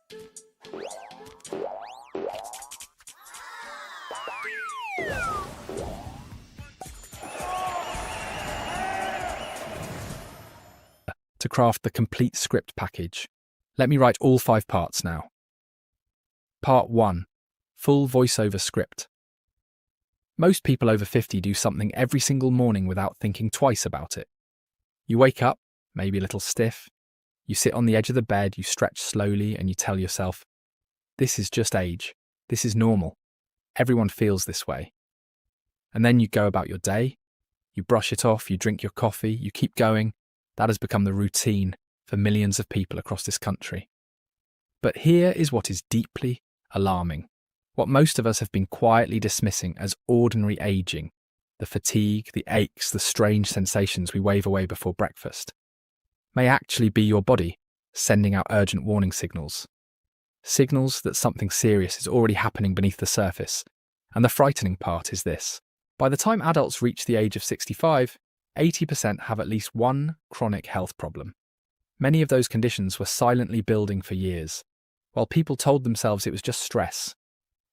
To craft the complete script package. Let me write all 5 parts now. Part 1. Full voiceover script. Most people over 50 do something every single morning without thinking twice about it. You wake up, maybe a little stiff. You sit on the edge of the bed, you stretch slowly, and you tell yourself, this is just age. This is normal. Everyone feels this way. And then you go about your day. You brush it off, you drink your coffee, you keep going. That has become the routine for millions of people across this country. But here is what is deeply alarming. What most of us have been quietly dismissing as ordinary aging, the fatigue, the aches, the strange sensations we wave away before breakfast, may actually be your body sending out urgent warning signals. Signals that something serious is already happening beneath the surface. And the frightening part is this. By the time adults reach the age of 65, 80% have at least one chronic health problem. Many of those conditions were silently building for years, while people told themselves it was just stress,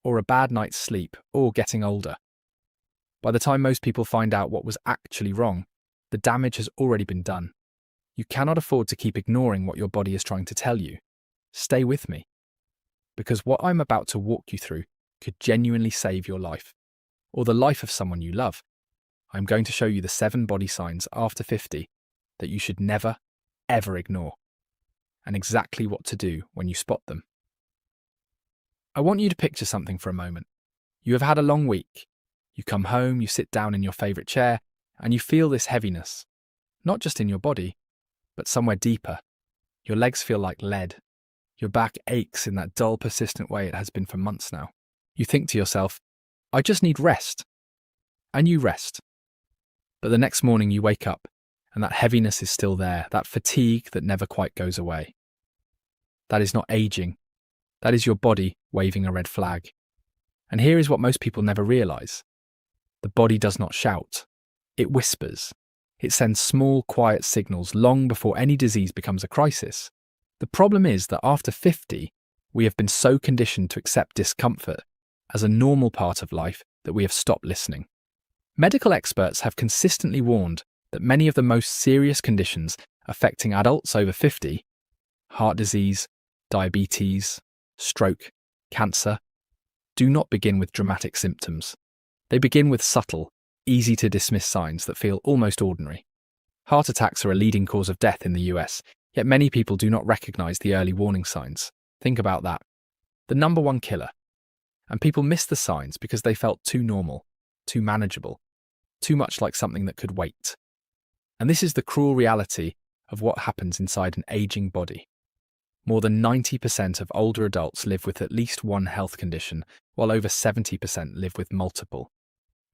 or a bad night's sleep, or getting older. By the time most people find out what was actually wrong, the damage has already been done. You cannot afford to keep ignoring what your body is trying to tell you. Stay with me, because what I'm about to walk you through could genuinely save your life, or the life of someone you love. I'm going to show you the 7 body signs after 50 that you should never, ever ignore, and exactly what to do when you spot them. I want you to picture something for a moment. You have had a long week. You come home, you sit down in your favourite chair, and you feel this heaviness, not just in your body, but somewhere deeper. Your legs feel like lead. Your back aches in that dull, persistent way it has been for months now. You think to yourself, I just need rest. And you rest. But the next morning you wake up, and that heaviness is still there, that fatigue that never quite goes away. That is not aging. That is your body waving a red flag. And here is what most people never realise. The body does not shout. It whispers. It sends small, quiet signals long before any disease becomes a crisis. The problem is that after 50, we have been so conditioned to accept discomfort as a normal part of life that we have stopped listening. Medical experts have consistently warned that many of the most serious conditions affecting adults over 50, heart disease, diabetes, stroke, cancer, do not begin with dramatic symptoms. They begin with subtle, easy-to-dismiss signs that feel almost ordinary. Heart attacks are a leading cause of death in the US, yet many people do not recognize the early warning signs. Think about that. The number one killer. And people miss the signs because they felt too normal, too manageable, too much like something that could wait. And this is the cruel reality of what happens inside an aging body. More than 90% of older adults live with at least one health condition, while over 70% live with multiple.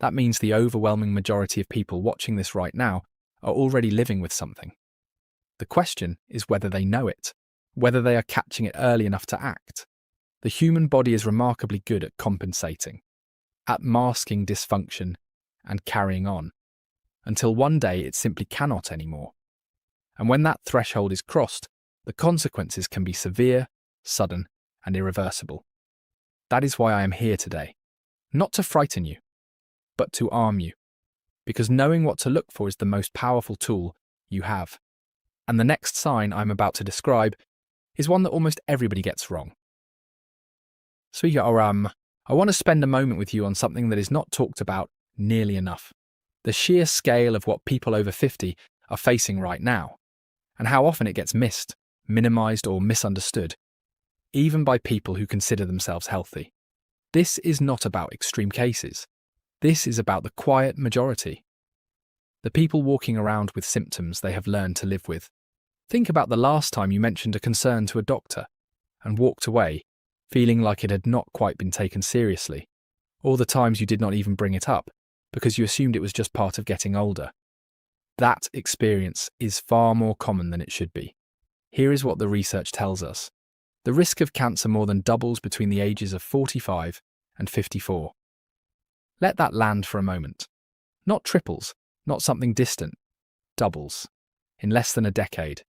That means the overwhelming majority of people watching this right now are already living with something. The question is whether they know it, whether they are catching it early enough to act. The human body is remarkably good at compensating, at masking dysfunction and carrying on, until one day it simply cannot anymore. And when that threshold is crossed, the consequences can be severe, sudden, and irreversible. That is why I am here today. Not to frighten you, but to arm you. Because knowing what to look for is the most powerful tool you have. And the next sign I'm about to describe is one that almost everybody gets wrong. So I want to spend a moment with you on something that is not talked about nearly enough. The sheer scale of what people over 50 are facing right now, and how often it gets missed, minimized, or misunderstood, even by people who consider themselves healthy. This is not about extreme cases. This is about the quiet majority. The people walking around with symptoms they have learned to live with. Think about the last time you mentioned a concern to a doctor and walked away, feeling like it had not quite been taken seriously, or the times you did not even bring it up because you assumed it was just part of getting older. That experience is far more common than it should be. Here is what the research tells us. The risk of cancer more than doubles between the ages of 45 and 54. Let that land for a moment. Not triples, not something distant. Doubles. In less than a decade.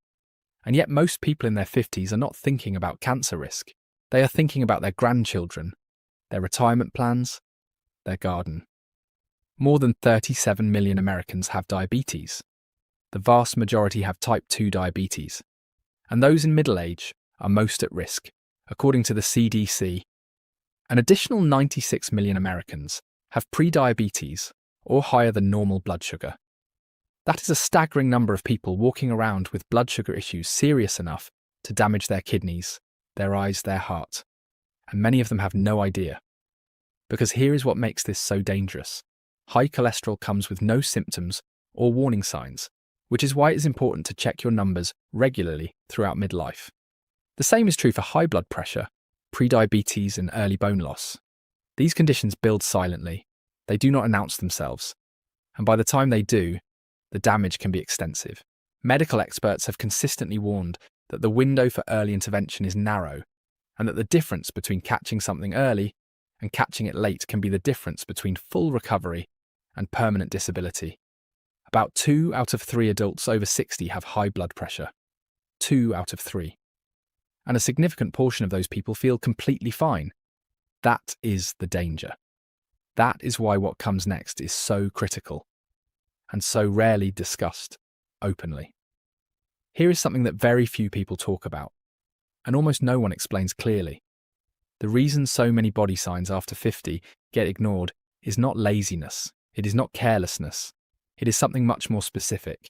And yet most people in their 50s are not thinking about cancer risk. They are thinking about their grandchildren, their retirement plans, their garden. More than 37 million Americans have diabetes. The vast majority have type 2 diabetes. And those in middle age are most at risk, according to the CDC. An additional 96 million Americans have prediabetes or higher than normal blood sugar. That is a staggering number of people walking around with blood sugar issues serious enough to damage their kidneys, their eyes, their heart. And many of them have no idea. Because here is what makes this so dangerous. High cholesterol comes with no symptoms or warning signs, which is why it is important to check your numbers regularly throughout midlife. The same is true for high blood pressure, prediabetes, and early bone loss. These conditions build silently. They do not announce themselves. And by the time they do, the damage can be extensive. Medical experts have consistently warned that the window for early intervention is narrow, and that the difference between catching something early and catching it late can be the difference between full recovery and permanent disability. About 2 out of 3 adults over 60 have high blood pressure. 2 out of 3. And a significant portion of those people feel completely fine. That is the danger. That is why what comes next is so critical and so rarely discussed openly. Here is something that very few people talk about, and almost no one explains clearly. The reason so many body signs after 50 get ignored is not laziness, it is not carelessness, it is something much more specific.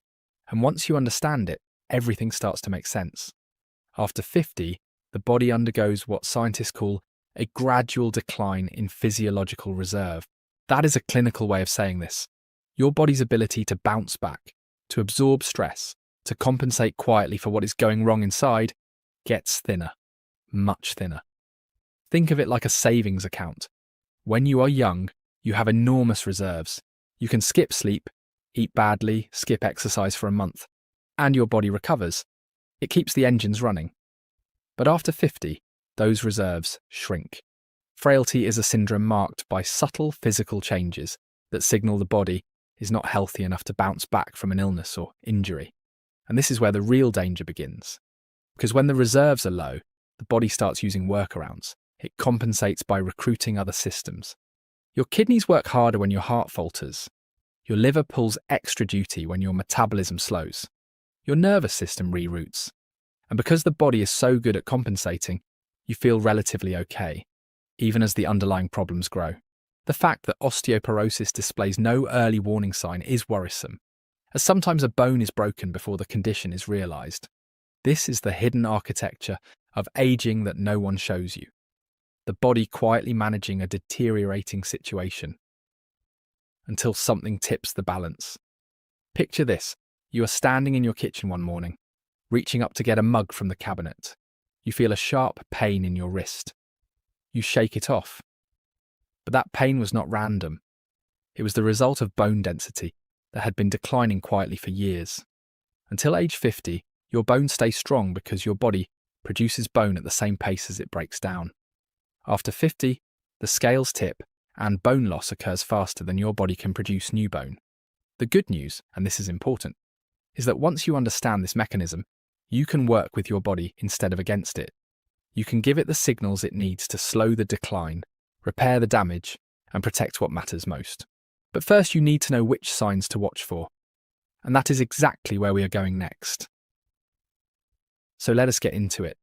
And once you understand it, everything starts to make sense. After 50, the body undergoes what scientists call a gradual decline in physiological reserve. That is a clinical way of saying this. Your body's ability to bounce back, to absorb stress, to compensate quietly for what is going wrong inside, gets thinner, much thinner. Think of it like a savings account. When you are young, you have enormous reserves. You can skip sleep, eat badly, skip exercise for a month, and your body recovers. It keeps the engines running. But after 50, those reserves shrink. Frailty is a syndrome marked by subtle physical changes that signal the body is not healthy enough to bounce back from an illness or injury. And this is where the real danger begins. Because when the reserves are low, the body starts using workarounds. It compensates by recruiting other systems. Your kidneys work harder when your heart falters. Your liver pulls extra duty when your metabolism slows. Your nervous system reroutes. And because the body is so good at compensating, you feel relatively okay, even as the underlying problems grow. The fact that osteoporosis displays no early warning sign is worrisome, as sometimes a bone is broken before the condition is realised. This is the hidden architecture of aging that no one shows you. The body quietly managing a deteriorating situation until something tips the balance. Picture this. You are standing in your kitchen one morning, reaching up to get a mug from the cabinet. You feel a sharp pain in your wrist. You shake it off. But that pain was not random. It was the result of bone density that had been declining quietly for years. Until age 50, your bones stay strong because your body produces bone at the same pace as it breaks down. After 50, the scales tip and bone loss occurs faster than your body can produce new bone. The good news, and this is important, is that once you understand this mechanism, you can work with your body instead of against it. You can give it the signals it needs to slow the decline, repair the damage, and protect what matters most. But first you need to know which signs to watch for. And that is exactly where we are going next. So let us get into it.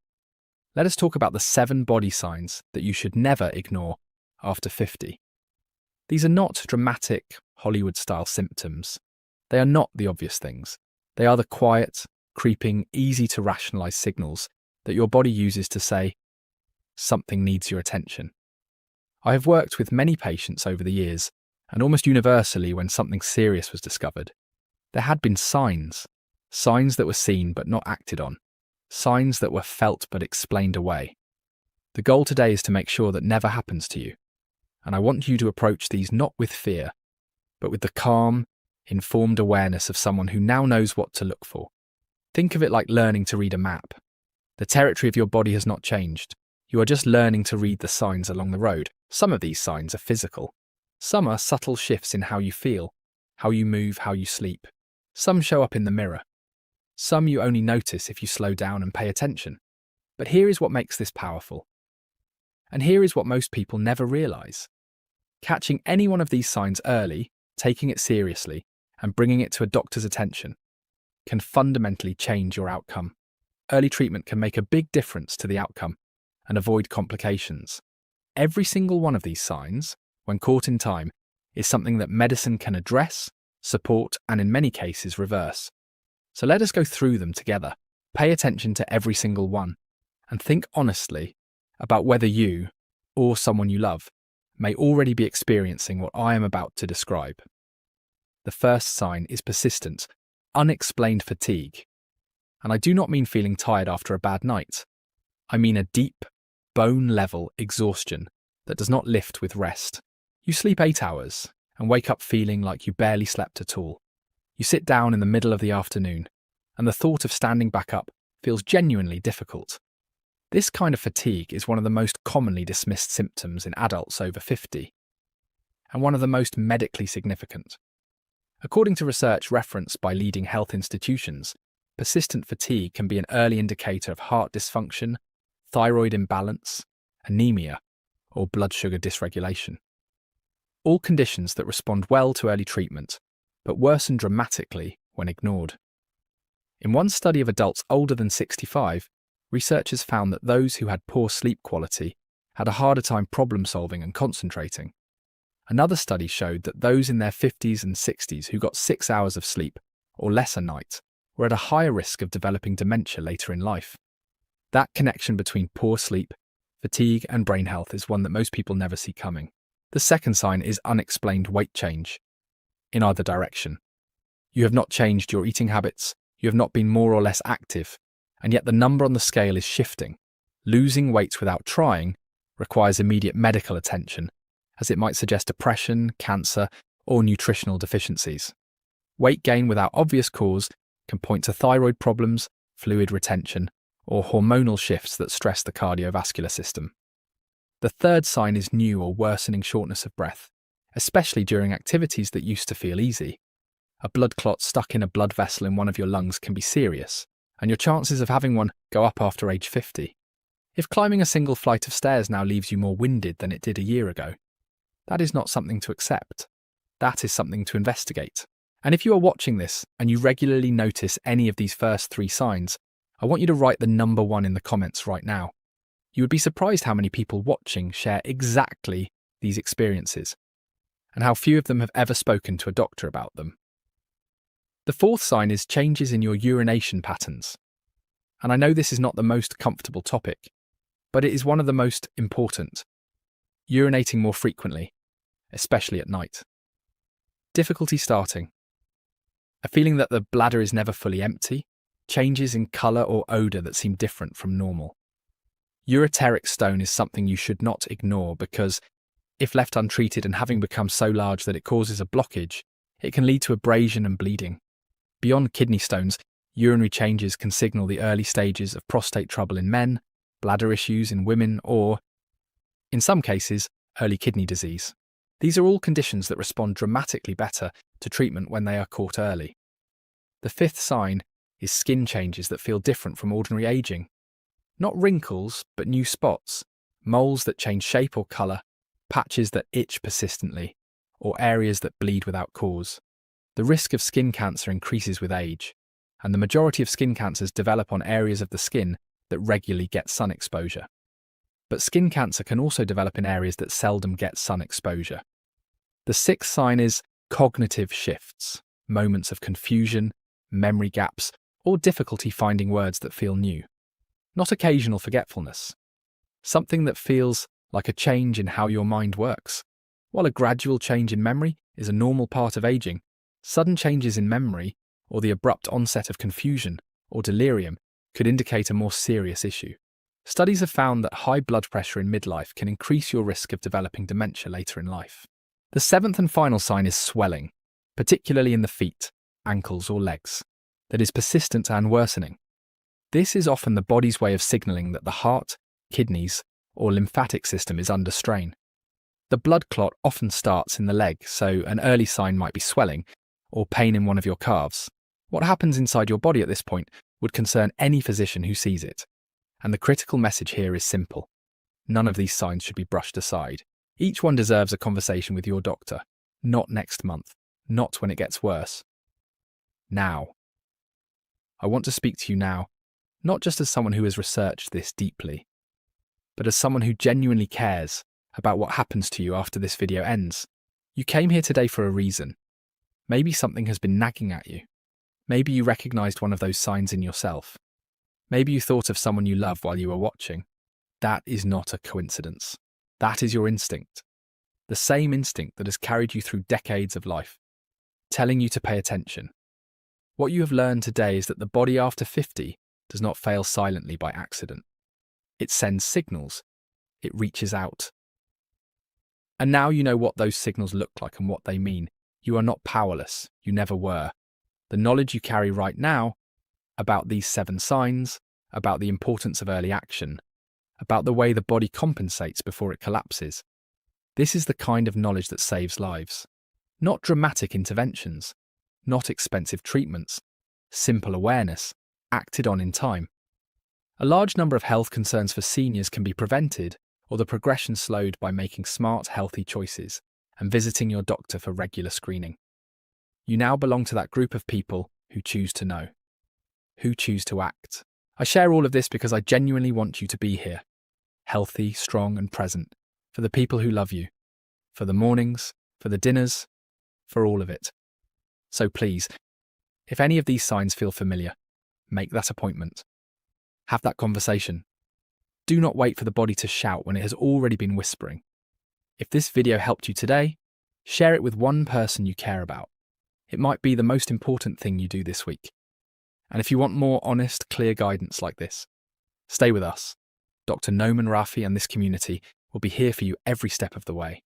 Let us talk about the 7 body signs that you should never ignore after 50. These are not dramatic, Hollywood-style symptoms. They are not the obvious things. They are the quiet, creeping, easy-to-rationalize signals that your body uses to say, something needs your attention. I have worked with many patients over the years, and almost universally when something serious was discovered, there had been signs that were seen but not acted on, signs that were felt but explained away. The goal today is to make sure that never happens to you, and I want you to approach these not with fear, but with the calm, informed awareness of someone who now knows what to look for. Think of it like learning to read a map. The territory of your body has not changed. You are just learning to read the signs along the road. Some of these signs are physical. Some are subtle shifts in how you feel, how you move, how you sleep. Some show up in the mirror. Some you only notice if you slow down and pay attention. But here is what makes this powerful. And here is what most people never realize. Catching any one of these signs early, taking it seriously, and bringing it to a doctor's attention can fundamentally change your outcome. Early treatment can make a big difference to the outcome and avoid complications. Every single one of these signs, when caught in time, is something that medicine can address, support, and in many cases reverse. So let us go through them together. Pay attention to every single one and think honestly about whether you, or someone you love, may already be experiencing what I am about to describe. The first sign is persistent, unexplained fatigue. And I do not mean feeling tired after a bad night. I mean a deep, bone-level exhaustion that does not lift with rest. You sleep 8 hours and wake up feeling like you barely slept at all. You sit down in the middle of the afternoon, and the thought of standing back up feels genuinely difficult. This kind of fatigue is one of the most commonly dismissed symptoms in adults over 50, and one of the most medically significant. According to research referenced by leading health institutions, persistent fatigue can be an early indicator of heart dysfunction, thyroid imbalance, anemia, or blood sugar dysregulation. All conditions that respond well to early treatment, but worsen dramatically when ignored. In one study of adults older than 65, researchers found that those who had poor sleep quality had a harder time problem-solving and concentrating. Another study showed that those in their 50s and 60s who got 6 hours of sleep, or less a night, were at a higher risk of developing dementia later in life. That connection between poor sleep, fatigue, and brain health is one that most people never see coming. The second sign is unexplained weight change, in either direction. You have not changed your eating habits, you have not been more or less active, and yet the number on the scale is shifting. Losing weight without trying requires immediate medical attention, as it might suggest depression, cancer, or nutritional deficiencies. Weight gain without obvious cause can point to thyroid problems, fluid retention, or hormonal shifts that stress the cardiovascular system. The third sign is new or worsening shortness of breath, especially during activities that used to feel easy. A blood clot stuck in a blood vessel in one of your lungs can be serious, and your chances of having one go up after age 50. If climbing a single flight of stairs now leaves you more winded than it did a year ago, that is not something to accept. That is something to investigate. And if you are watching this and you regularly notice any of these first 3 signs, I want you to write the number 1 in the comments right now. You would be surprised how many people watching share exactly these experiences, and how few of them have ever spoken to a doctor about them. The fourth sign is changes in your urination patterns. And I know this is not the most comfortable topic, but it is one of the most important. Urinating more frequently, especially at night. Difficulty starting. A feeling that the bladder is never fully empty, changes in colour or odour that seem different from normal. Ureteric stone is something you should not ignore because, if left untreated and having become so large that it causes a blockage, it can lead to abrasion and bleeding. Beyond kidney stones, urinary changes can signal the early stages of prostate trouble in men, bladder issues in women, or, in some cases, early kidney disease. These are all conditions that respond dramatically better to treatment when they are caught early. The fifth sign is skin changes that feel different from ordinary aging. Not wrinkles, but new spots, moles that change shape or colour, patches that itch persistently, or areas that bleed without cause. The risk of skin cancer increases with age, and the majority of skin cancers develop on areas of the skin that regularly get sun exposure. But skin cancer can also develop in areas that seldom get sun exposure. The sixth sign is cognitive shifts, moments of confusion, memory gaps, or difficulty finding words that feel new. Not occasional forgetfulness. Something that feels like a change in how your mind works. While a gradual change in memory is a normal part of aging, sudden changes in memory or the abrupt onset of confusion or delirium could indicate a more serious issue. Studies have found that high blood pressure in midlife can increase your risk of developing dementia later in life. The seventh and final sign is swelling, particularly in the feet, ankles or legs, that is persistent and worsening. This is often the body's way of signalling that the heart, kidneys, or lymphatic system is under strain. The blood clot often starts in the leg, so an early sign might be swelling or pain in one of your calves. What happens inside your body at this point would concern any physician who sees it. And the critical message here is simple. None of these signs should be brushed aside. Each one deserves a conversation with your doctor. Not next month. Not when it gets worse. Now. I want to speak to you now, not just as someone who has researched this deeply, but as someone who genuinely cares about what happens to you after this video ends. You came here today for a reason. Maybe something has been nagging at you. Maybe you recognized one of those signs in yourself. Maybe you thought of someone you love while you were watching. That is not a coincidence. That is your instinct. The same instinct that has carried you through decades of life, telling you to pay attention. What you have learned today is that the body after 50 does not fail silently by accident. It sends signals. It reaches out. And now you know what those signals look like and what they mean. You are not powerless. You never were. The knowledge you carry right now about these 7 signs, about the importance of early action, about the way the body compensates before it collapses. This is the kind of knowledge that saves lives. Not dramatic interventions, not expensive treatments, simple awareness, acted on in time. A large number of health concerns for seniors can be prevented or the progression slowed by making smart, healthy choices and visiting your doctor for regular screening. You now belong to that group of people who choose to know, who choose to act. I share all of this because I genuinely want you to be here, healthy, strong, and present, for the people who love you, for the mornings, for the dinners, for all of it. So please, if any of these signs feel familiar, make that appointment. Have that conversation. Do not wait for the body to shout when it has already been whispering. If this video helped you today, share it with one person you care about. It might be the most important thing you do this week. And if you want more honest, clear guidance like this, stay with us. Dr. Noman Rafi and this community will be here for you every step of the way.